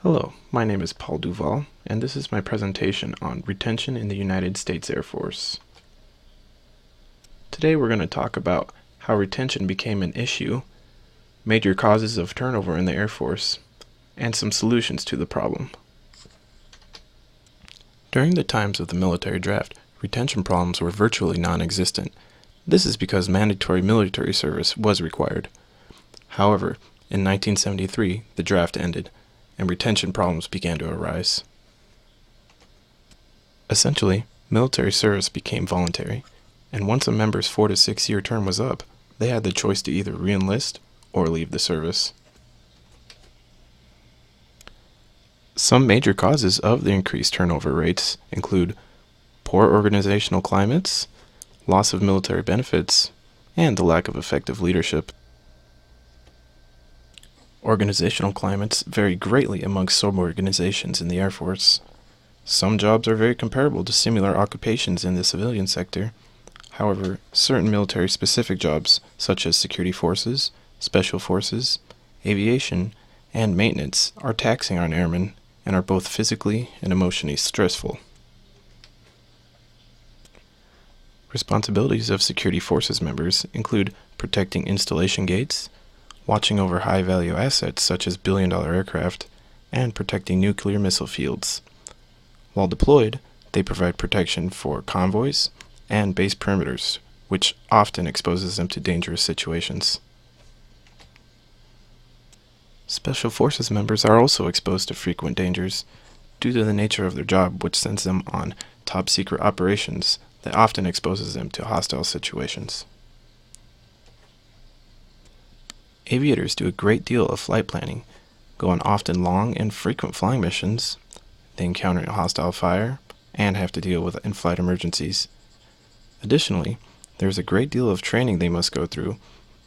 Hello, my name is Paul Duval, and this is my presentation on retention in the United States Air Force. Today we're going to talk about how retention became an issue, major causes of turnover in the Air Force, and some solutions to the problem. During the times of the military draft, retention problems were virtually non-existent. This is because mandatory military service was required. However, in 1973, the draft ended, and retention problems began to arise. Essentially, military service became voluntary, and once a member's 4 to 6 year term was up, they had the choice to either re-enlist or leave the service. Some major causes of the increased turnover rates include poor organizational climates, loss of military benefits, and the lack of effective leadership. Organizational climates vary greatly amongst some organizations in the Air Force. Some jobs are very comparable to similar occupations in the civilian sector. However, certain military-specific jobs, such as security forces, special forces, aviation, and maintenance, are taxing on airmen and are both physically and emotionally stressful. Responsibilities of security forces members include protecting installation gates, watching over high-value assets such as billion-dollar aircraft, and protecting nuclear missile fields. While deployed, they provide protection for convoys and base perimeters, which often exposes them to dangerous situations. Special Forces members are also exposed to frequent dangers due to the nature of their job, which sends them on top-secret operations that often exposes them to hostile situations. Aviators do a great deal of flight planning, go on often long and frequent flying missions. They encounter hostile fire and have to deal with in-flight emergencies. Additionally, there is a great deal of training they must go through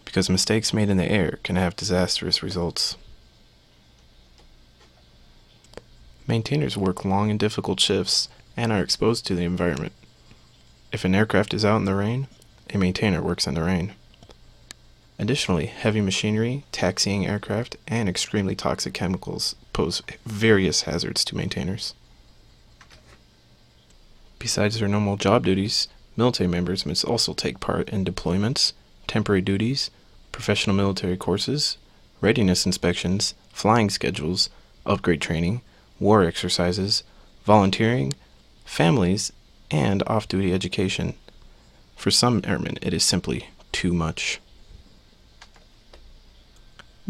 because mistakes made in the air can have disastrous results. Maintainers work long and difficult shifts and are exposed to the environment. If an aircraft is out in the rain, a maintainer works in the rain. Additionally, heavy machinery, taxiing aircraft, and extremely toxic chemicals pose various hazards to maintainers. Besides their normal job duties, military members must also take part in deployments, temporary duties, professional military courses, readiness inspections, flying schedules, upgrade training, war exercises, volunteering, families, and off-duty education. For some airmen, it is simply too much.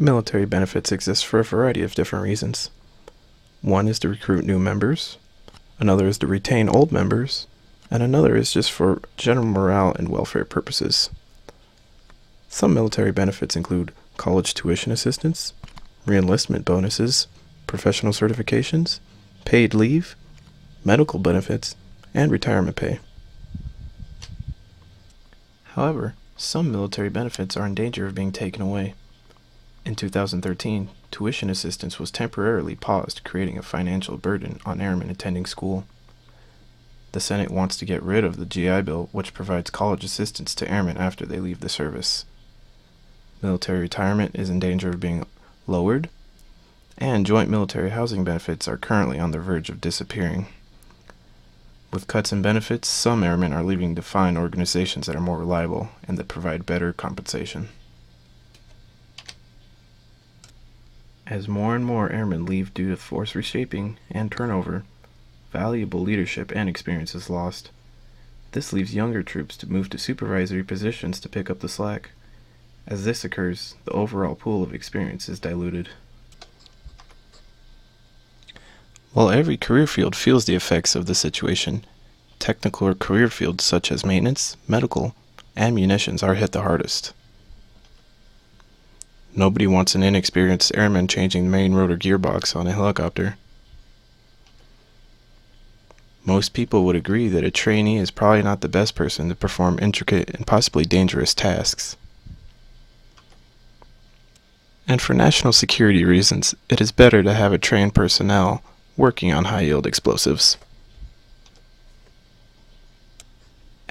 Military benefits exist for a variety of different reasons. One is to recruit new members, another is to retain old members, and another is just for general morale and welfare purposes. Some military benefits include college tuition assistance, re-enlistment bonuses, professional certifications, paid leave, medical benefits, and retirement pay. However, some military benefits are in danger of being taken away. In 2013, tuition assistance was temporarily paused, creating a financial burden on airmen attending school. The Senate wants to get rid of the GI Bill, which provides college assistance to airmen after they leave the service. Military retirement is in danger of being lowered, and joint military housing benefits are currently on the verge of disappearing. With cuts in benefits, some airmen are leaving to find organizations that are more reliable and that provide better compensation. As more and more airmen leave due to force reshaping and turnover, valuable leadership and experience is lost. This leaves younger troops to move to supervisory positions to pick up the slack. As this occurs, the overall pool of experience is diluted. While every career field feels the effects of the situation, technical or career fields such as maintenance, medical, and munitions are hit the hardest. Nobody wants an inexperienced airman changing the main rotor gearbox on a helicopter. Most people would agree that a trainee is probably not the best person to perform intricate and possibly dangerous tasks. And for national security reasons, it is better to have a trained personnel working on high-yield explosives.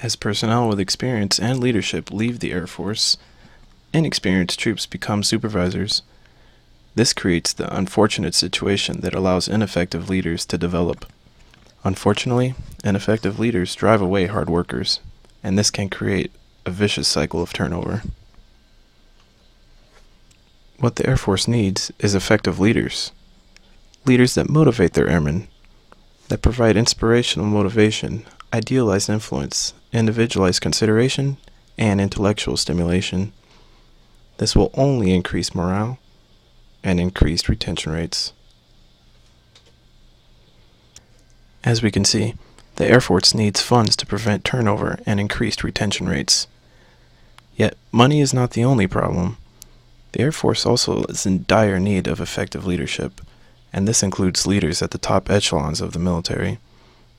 As personnel with experience and leadership leave the Air Force, inexperienced troops become supervisors. This creates the unfortunate situation that allows ineffective leaders to develop. Unfortunately, ineffective leaders drive away hard workers, and this can create a vicious cycle of turnover. What the Air Force needs is effective leaders. Leaders that motivate their airmen, that provide inspirational motivation, idealized influence, individualized consideration, and intellectual stimulation. This will only increase morale and increase retention rates. As we can see, the Air Force needs funds to prevent turnover and increased retention rates. Yet, money is not the only problem. The Air Force also is in dire need of effective leadership, and this includes leaders at the top echelons of the military,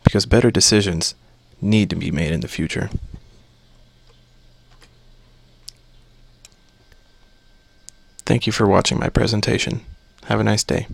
because better decisions need to be made in the future. Thank you for watching my presentation. Have a nice day.